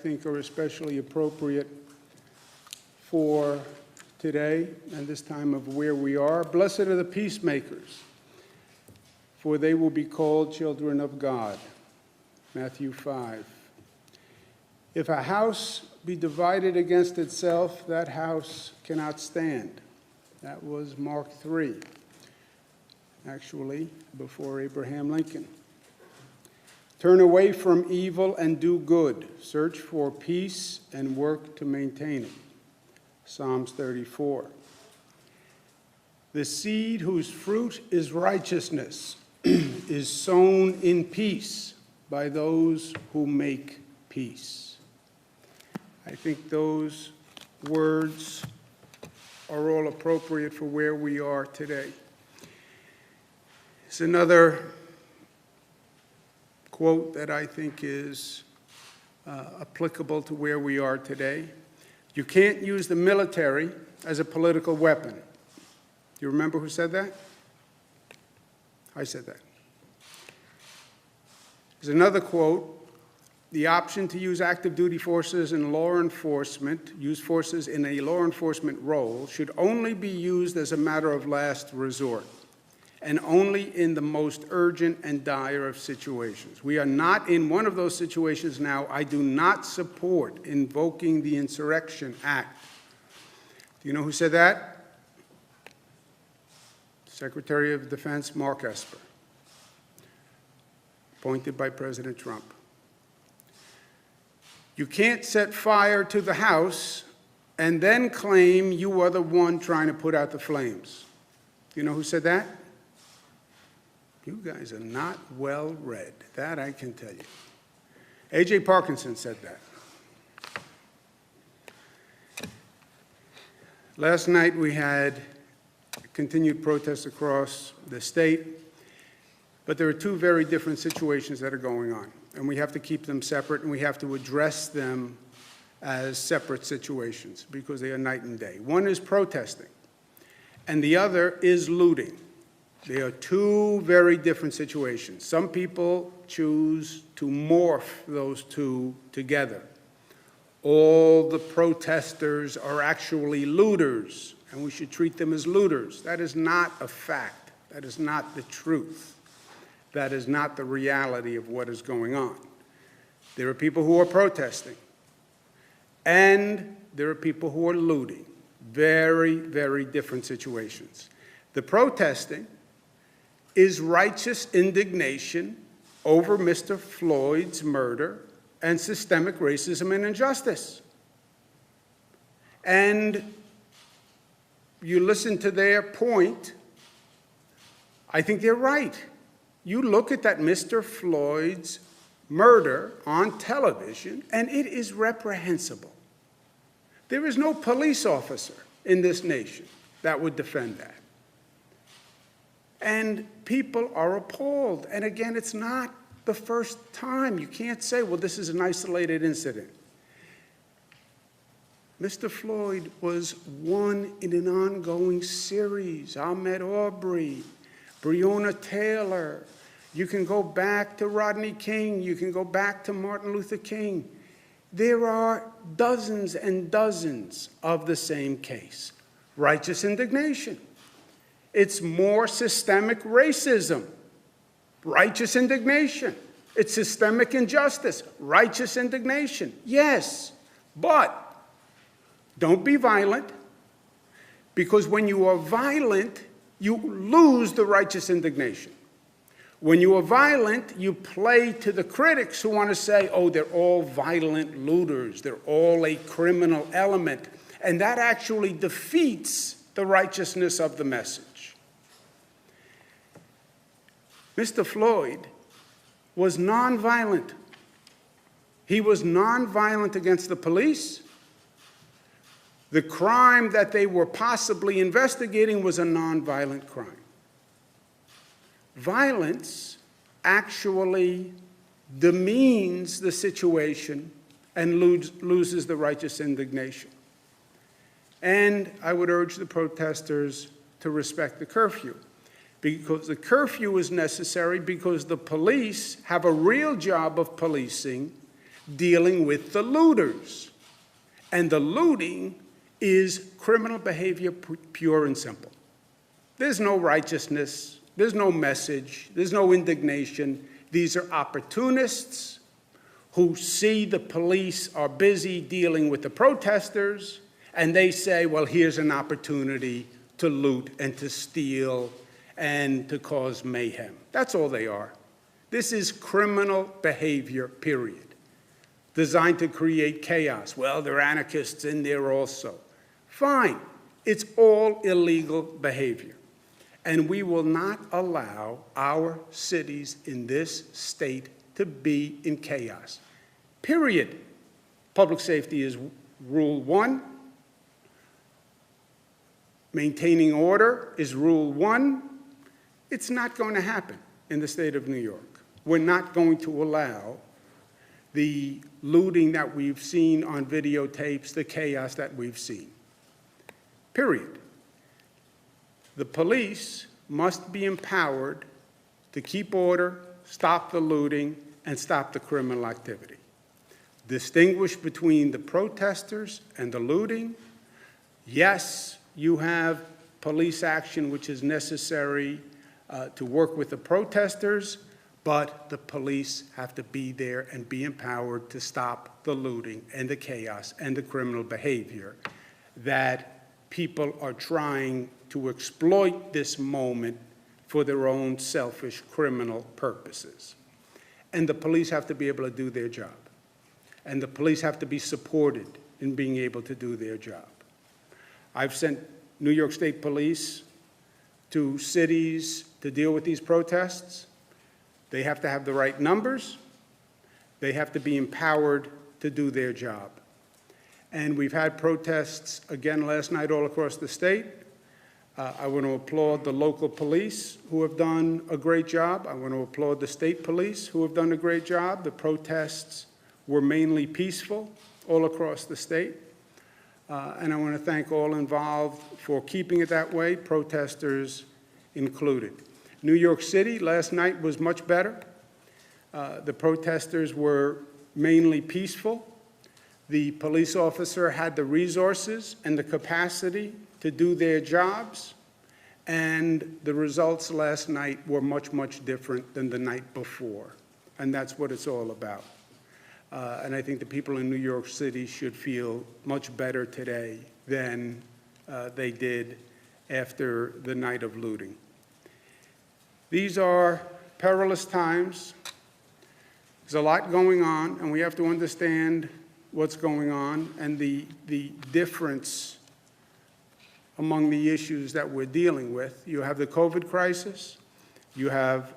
think are especially appropriate for today and this time of where we are. Blessed are the peacemakers, for they will be called children of God. Matthew 5. If a house be divided against itself, that house cannot stand. That was Mark 3, actually, before Abraham Lincoln. Turn away from evil and do good. Search for peace and work to maintain it. Psalms 34. The seed whose fruit is righteousness is sown in peace by those who make peace. I think those words are all appropriate for where we are today. It's another quote that I think is applicable to where we are today. You can't use the military as a political weapon. Do you remember who said that? I said that. There's another quote. The option to use active duty forces in law enforcement, use forces in a law enforcement role, should only be used as a matter of last resort and only in the most urgent and dire of situations. We are not in one of those situations now. I do not support invoking the Insurrection Act. Do you know who said that? Secretary of Defense Mark Esper, appointed by President Trump. You can't set fire to the house and then claim you are the one trying to put out the flames. You know who said that? You guys are not well read. That I can tell you. A.J. Parkinson said that. Last night we had continued protests across the state, but there are two very different situations that are going on, and we have to keep them separate, and we have to address them as separate situations because they are night and day. One is protesting, and the other is looting. They are two very different situations. Some people choose to morph those two together. All the protesters are actually looters, and we should treat them as looters. That is not a fact. That is not the truth. That is not the reality of what is going on. There are people who are protesting, and there are people who are looting. Very, very different situations. The protesting is righteous indignation over Mr. Floyd's murder and systemic racism and injustice. And you listen to their point, I think they're right. You look at that Mr. Floyd's murder on television, and it is reprehensible. There is no police officer in this nation that would defend that. And people are appalled. And again, it's not the first time. You can't say, well, this is an isolated incident. Mr. Floyd was one in an ongoing series. Ahmaud Arbery, Breonna Taylor. You can go back to Rodney King. You can go back to Martin Luther King. There are dozens and dozens of the same case. Righteous indignation. It's more systemic racism. Righteous indignation. It's systemic injustice. Righteous indignation. Yes, but don't be violent, because when you are violent, you lose the righteous indignation. When you are violent, you play to the critics who want to say, oh, they're all violent looters. They're all a criminal element. And that actually defeats the righteousness of the message. Mr. Floyd was nonviolent. He was nonviolent against the police. The crime that they were possibly investigating was a nonviolent crime. Violence actually demeans the situation and loses the righteous indignation. And I would urge the protesters to respect the curfew, because the curfew is necessary because the police have a real job of policing dealing with the looters. And the looting is criminal behavior, pure and simple. There's no righteousness, there's no message, there's no indignation. These are opportunists who see the police are busy dealing with the protesters, and they say, well, here's an opportunity to loot and to steal and to cause mayhem. That's all they are. This is criminal behavior, period, designed to create chaos. Well, there are anarchists in there also. Fine. It's all illegal behavior. And we will not allow our cities in this state to be in chaos. Period. Public safety is rule one. Maintaining order is rule one. It's not going to happen in the state of New York. We're not going to allow the looting that we've seen on videotapes, the chaos that we've seen. Period. The police must be empowered to keep order, stop the looting, and stop the criminal activity. Distinguish between the protesters and the looting. Yes, you have police action which is necessary to work with the protesters, but the police have to be there and be empowered to stop the looting and the chaos and the criminal behavior that people are trying to exploit this moment for their own selfish criminal purposes. And the police have to be able to do their job. And the police have to be supported in being able to do their job. I've sent New York State Police to cities to deal with these protests. They have to have the right numbers. They have to be empowered to do their job. And we've had protests again last night all across the state. I want to applaud the local police who have done a great job. I want to applaud the state police who have done a great job. The protests were mainly peaceful all across the state. And I want to thank all involved for keeping it that way, protesters included. New York City last night was much better. The protesters were mainly peaceful. The police officer had the resources and the capacity to do their jobs, and the results last night were much, much different than the night before, and that's what it's all about. And I think the people in New York City should feel much better today than they did after the night of looting. These are perilous times. There's a lot going on, and we have to understand what's going on and the difference among the issues that we're dealing with. You have the COVID crisis. You have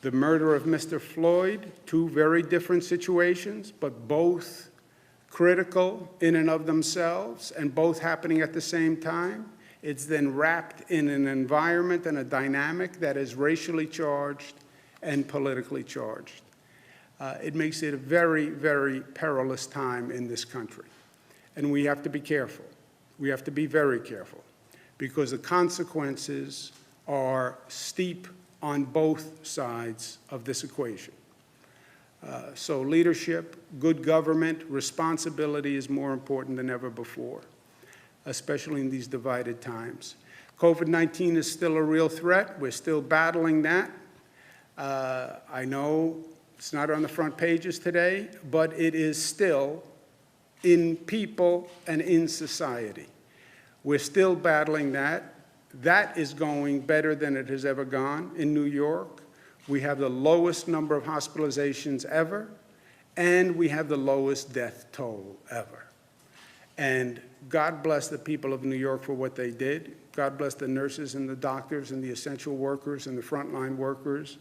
the murder of Mr. Floyd, two very different situations, but both critical in and of themselves and both happening at the same time. It's then wrapped in an environment and a dynamic that is racially charged and politically charged. It makes it a very, very perilous time in this country. And we have to be careful. We have to be very careful because the consequences are steep on both sides of this equation. So leadership, good government, responsibility is more important than ever before, especially in these divided times. COVID-19 is still a real threat. We're still battling that. I know it's not on the front pages today, but it is still in people and in society. We're still battling that. That is going better than it has ever gone in New York. We have the lowest number of hospitalizations ever, and we have the lowest death toll ever. And God bless the people of New York for what they did. God bless the nurses and the doctors and the essential workers and the frontline workers,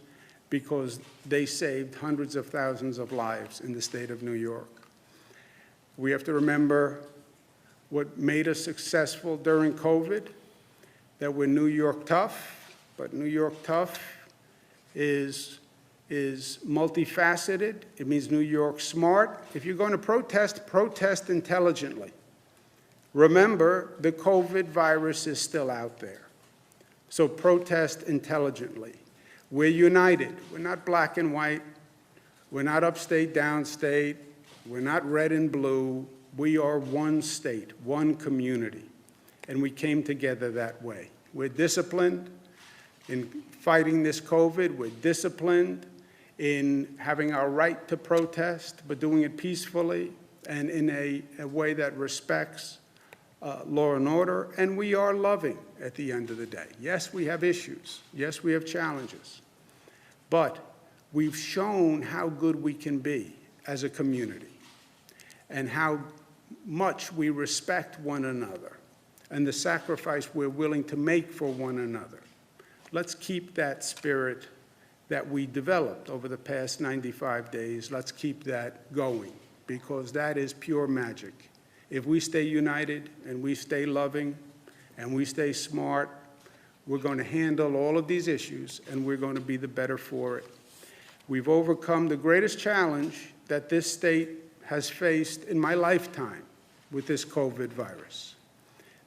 because they saved hundreds of thousands of lives in the state of New York. We have to remember what made us successful during COVID, that we're New York tough, but New York tough is multifaceted. It means New York smart. If you're going to protest, protest intelligently. Remember, the COVID virus is still out there. So protest intelligently. We're united. We're not black and white. We're not upstate, downstate. We're not red and blue. We are one state, one community, and we came together that way. We're disciplined in fighting this COVID. We're disciplined in having our right to protest, but doing it peacefully and in a way that respects law and order, and we are loving at the end of the day. Yes, we have issues. Yes, we have challenges. But we've shown how good we can be as a community and how much we respect one another and the sacrifice we're willing to make for one another. Let's keep that spirit that we developed over the past 95 days. Let's keep that going, because that is pure magic. If we stay united and we stay loving and we stay smart, we're going to handle all of these issues and we're going to be the better for it. We've overcome the greatest challenge that this state has faced in my lifetime with this COVID virus.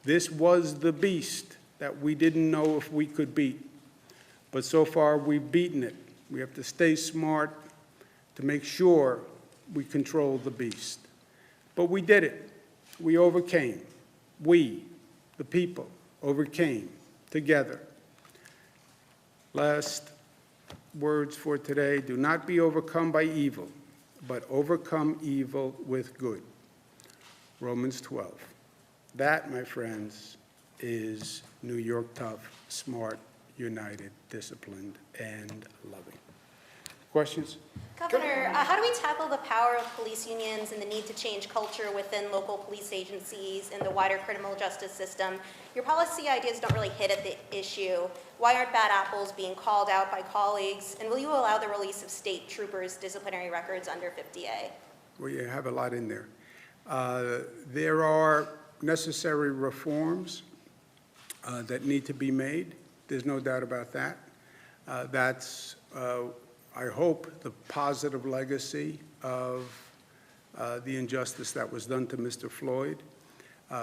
This was the beast that we didn't know if we could beat, but so far we've beaten it. We have to stay smart to make sure we control the beast. But we did it. We overcame. We, the people, overcame together. Last words for today: do not be overcome by evil, but overcome evil with good. Romans 12. That, my friends, is New York tough, smart, united, disciplined, and loving. Questions? Governor, how do we tackle the power of police unions and the need to change culture within local police agencies and the wider criminal justice system? Your policy ideas don't really hit at the issue. Why aren't bad apples being called out by colleagues? And will you allow the release of state troopers' disciplinary records under 50A? Well, you have a lot in there. There are necessary reforms that need to be made. There's no doubt about that. That's I hope, the positive legacy of the injustice that was done to Mr. Floyd.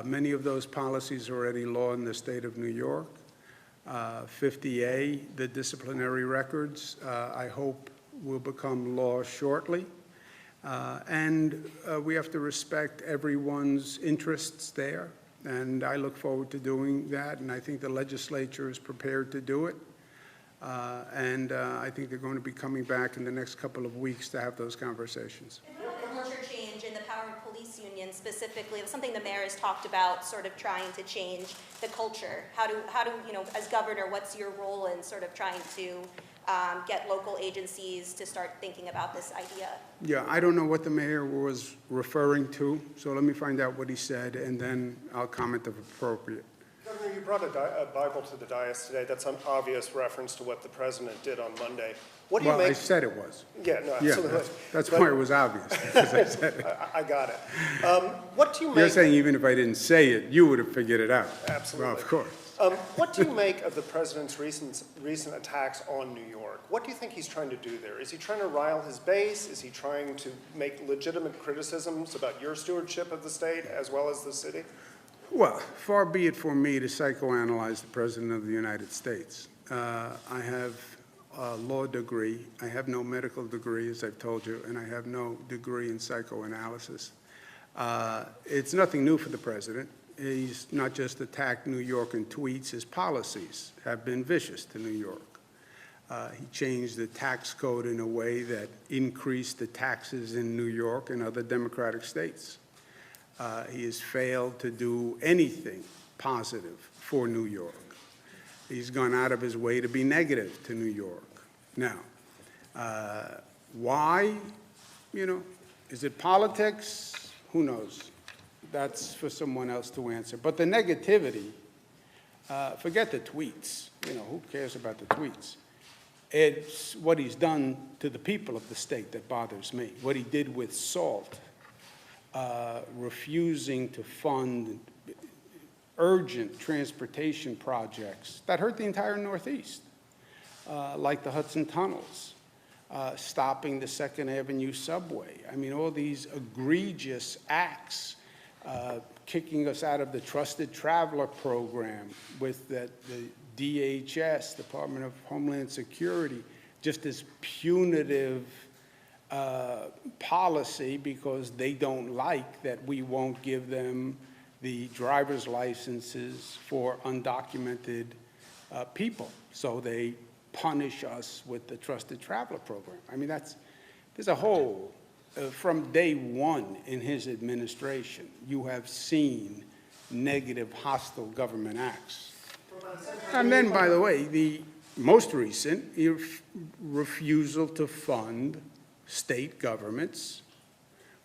Many of those policies are already law in the state of New York. 50A, the disciplinary records, I hope will become law shortly. And we have to respect everyone's interests there. And I look forward to doing that. And I think the legislature is prepared to do it. And I think they're going to be coming back in the next couple of weeks to have those conversations. And what about the culture change in the power of police unions specifically? It's something the mayor has talked about, sort of trying to change the culture. How do you know, as governor, what's your role in sort of trying to get local agencies to start thinking about this idea? Yeah, I don't know what the mayor was referring to, so let me find out what he said, and then I'll comment if appropriate. Governor, you brought a Bible to the dais today. That's an obvious reference to what the president did on Monday. What do you make? Well, I said it was. Yeah, no, absolutely. Yeah, that's why it was obvious, because I said it. I got it. What do you make? You're saying even if I didn't say it, you would have figured it out. Absolutely. Well, of course. What do you make of the president's recent attacks on New York? What do you think he's trying to do there? Is he trying to rile his base? Is he trying to make legitimate criticisms about your stewardship of the state as well as the city? Well, far be it for me to psychoanalyze the President of the United States. I have a law degree. I have no medical degree, as I've told you, and I have no degree in psychoanalysis. It's nothing new for the President. He's not just attacked New York in tweets. His policies have been vicious to New York. He changed the tax code in a way that increased the taxes in New York and other Democratic states. He has failed to do anything positive for New York. He's gone out of his way to be negative to New York. Now, why? You know, is it politics? Who knows? That's for someone else to answer. But the negativity, forget the tweets. You know, who cares about the tweets? It's what he's done to the people of the state that bothers me. What he did with SALT. Refusing to fund urgent transportation projects that hurt the entire Northeast, like the Hudson Tunnels, stopping the 2nd Avenue subway. I mean, all these egregious acts, kicking us out of the Trusted Traveler program with the DHS, Department of Homeland Security, just as punitive policy because they don't like that we won't give them the driver's licenses for undocumented people. So they punish us with the Trusted Traveler Program. I mean, there's a whole, from day one in his administration, you have seen negative, hostile government acts. And then, by the way, the most recent refusal to fund state governments,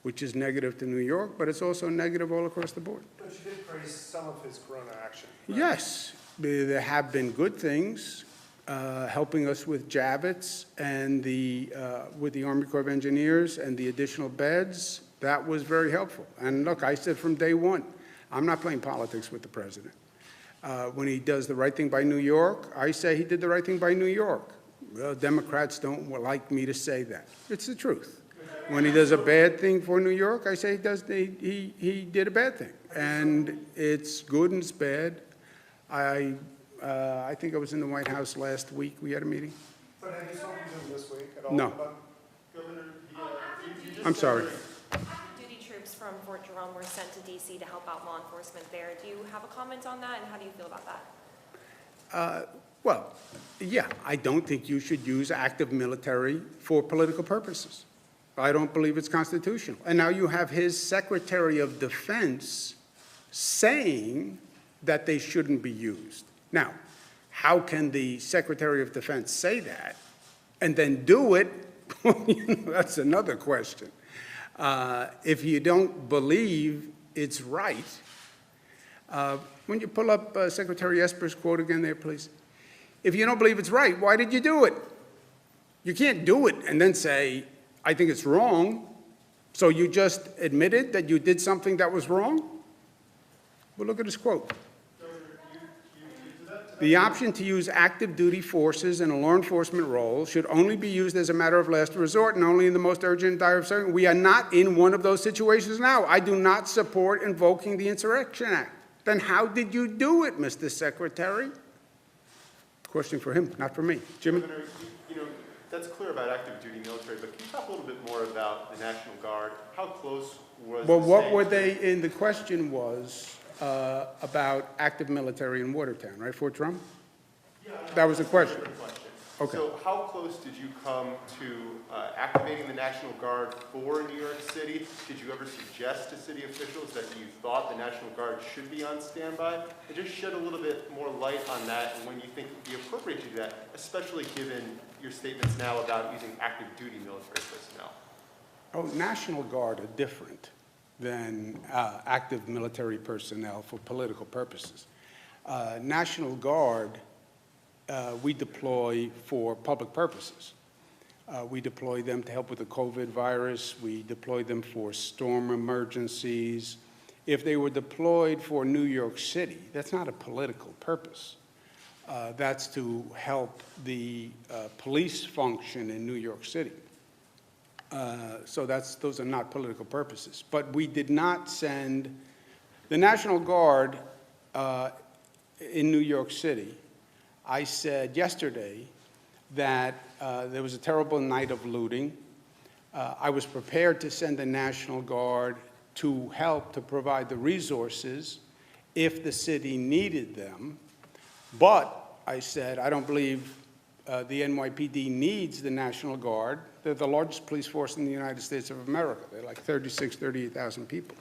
which is negative to New York, but it's also negative all across the board. But you did praise some of his Corona action. Right? Yes, there have been good things, helping us with Javits and with the Army Corps of Engineers and the additional beds. That was very helpful. And look, I said from day one, I'm not playing politics with the president. When he does the right thing by New York, I say he did the right thing by New York. Well, Democrats don't like me to say that. It's the truth. When he does a bad thing for New York, I say he did a bad thing. And it's good and it's bad. I think I was in the White House last week. We had a meeting. But have you spoken to him this week at all? No. Governor, I'm sorry. Duty troops from Fort Jerome were sent to D.C. to help out law enforcement there. Do you have a comment on that, and how do you feel about that? Well, yeah, I don't think you should use active military for political purposes. I don't believe it's constitutional. And now you have his Secretary of Defense saying that they shouldn't be used. Now, how can the Secretary of Defense say that and then do it? That's another question. If you don't believe it's right, when you pull up Secretary Esper's quote again there, please. If you don't believe it's right, why did you do it? You can't do it and then say, I think it's wrong. So you just admitted that you did something that was wrong? Well, look at his quote. The option to use active duty forces in a law enforcement role should only be used as a matter of last resort and only in the most urgent and dire circumstances. We are not in one of those situations now. I do not support invoking the Insurrection Act. Then how did you do it, Mr. Secretary? Question for him, not for me. Jimmy? Governor, you know, that's clear about active duty military, but can you talk a little bit more about the National Guard? How close was Well, the what state- were they, in the question was about active military in Watertown, right, Fort Drum? Yeah, That was the question. Different question. Okay. So how close did you come to activating the National Guard for New York City? Did you ever suggest to city officials that you thought the National Guard should be on standby? And just shed a little bit more light on that and when you think it would be appropriate to do that, especially given your statements now about using active duty military personnel. Oh, National Guard are different than active military personnel for political purposes. National Guard, we deploy for public purposes. We deploy them to help with the COVID virus. We deploy them for storm emergencies. If they were deployed for New York City, that's not a political purpose. That's to help the police function in New York City. So those are not political purposes. But we did not send the National Guard in New York City. I said yesterday that there was a terrible night of looting. I was prepared to send the National Guard to help to provide the resources if the city needed them. But I said, I don't believe the NYPD needs the National Guard. They're the largest police force in the United States of America. They're like 38,000 people.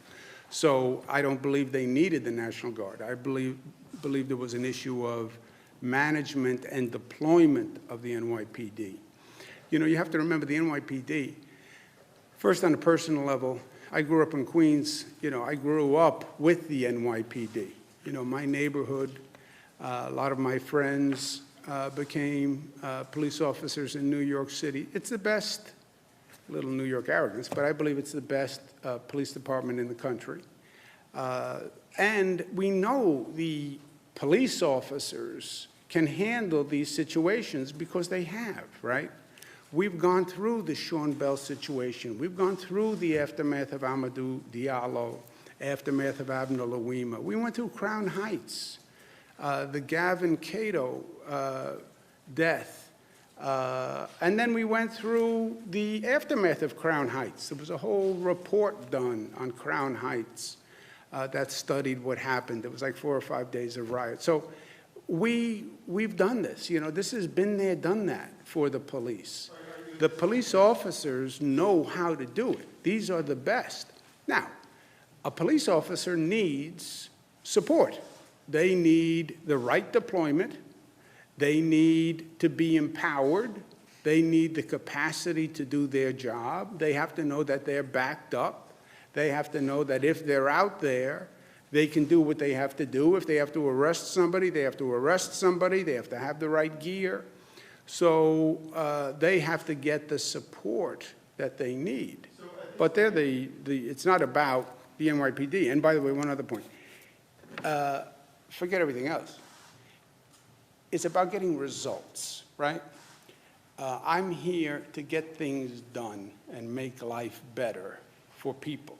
So I don't believe they needed the National Guard. I believe there was an issue of management and deployment of the NYPD. You know, you have to remember the NYPD, first on a personal level, I grew up in Queens. You know, I grew up with the NYPD. You know, my neighborhood, a lot of my friends became police officers in New York City. It's the best, little New York arrogance, but I believe it's the best police department in the country. And we know the police officers can handle these situations because they have, right? We've gone through the Sean Bell situation. We've gone through the aftermath of Amadou Diallo, aftermath of Abner Louima. We went through Crown Heights, the Gavin Cato death. And then we went through the aftermath of Crown Heights. There was a whole report done on Crown Heights that studied what happened. It was like 4 or 5 days of riot. So we've done this. You know, this has been there, done that for the police. The police officers know how to do it. These are the best. Now, a police officer needs support. They need the right deployment. They need to be empowered. They need the capacity to do their job. They have to know that they're backed up. They have to know that if they're out there, they can do what they have to do. If they have to arrest somebody, they have to arrest somebody. They have to have the right gear. So they have to get the support that they need. But they're it's not about the NYPD. And by the way, one other point. Forget everything else. It's about getting results, right? I'm here to get things done and make life better for people.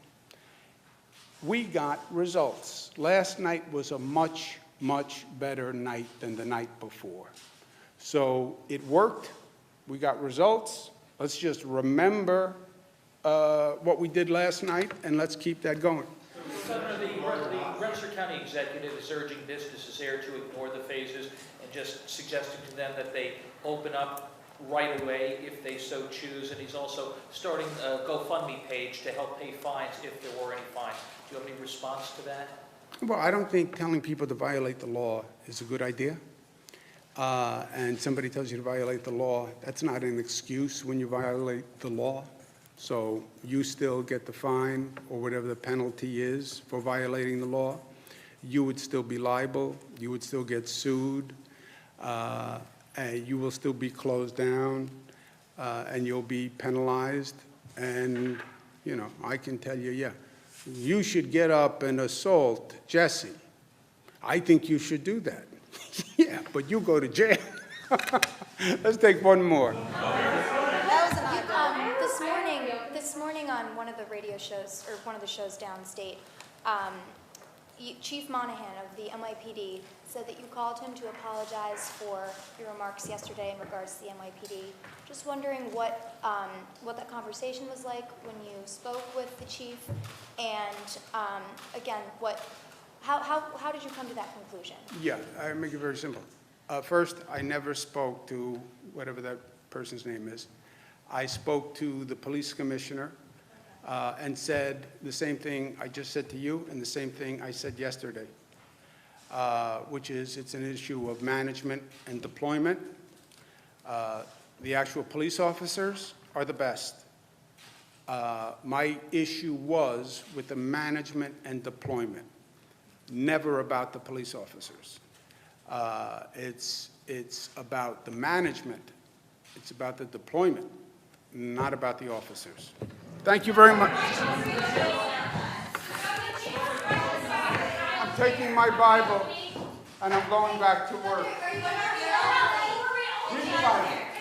We got results. Last night was a much, much better night than the night before. So it worked. We got results. Let's just remember what we did last night, and let's keep that going. Governor, the Webster County executive is urging businesses there to ignore the phases and just suggesting to them that they open up right away if they so choose. And he's also starting a GoFundMe page to help pay fines if there were any fines. Do you have any response to that? Well, I don't think telling people to violate the law is a good idea. And somebody tells you to violate the law, that's not an excuse when you violate the law. So you still get the fine or whatever the penalty is for violating the law. You would still be liable. You would still get sued. And you will still be closed down. And you'll be penalized. And, you know, I can tell you, yeah, you should get up and assault Jesse. I think you should do that. Yeah, but you go to jail. Let's take one more. This morning on one of the radio shows, or one of the shows downstate, Chief Monahan of the NYPD said that you called him to apologize for your remarks yesterday in regards to the NYPD. Just wondering what that conversation was like when you spoke with the chief, and again, how did you come to that conclusion? Yeah, I make it very simple. First, I never spoke to whatever that person's name is. I spoke to the police commissioner and said the same thing I just said to you and the same thing I said yesterday, which is it's an issue of management and deployment. The actual police officers are the best. My issue was with the management and deployment, never about the police officers. It's about the management. It's about the deployment, not about the officers. Thank you very much. I'm taking my Bible and I'm going back to work. Read the Bible.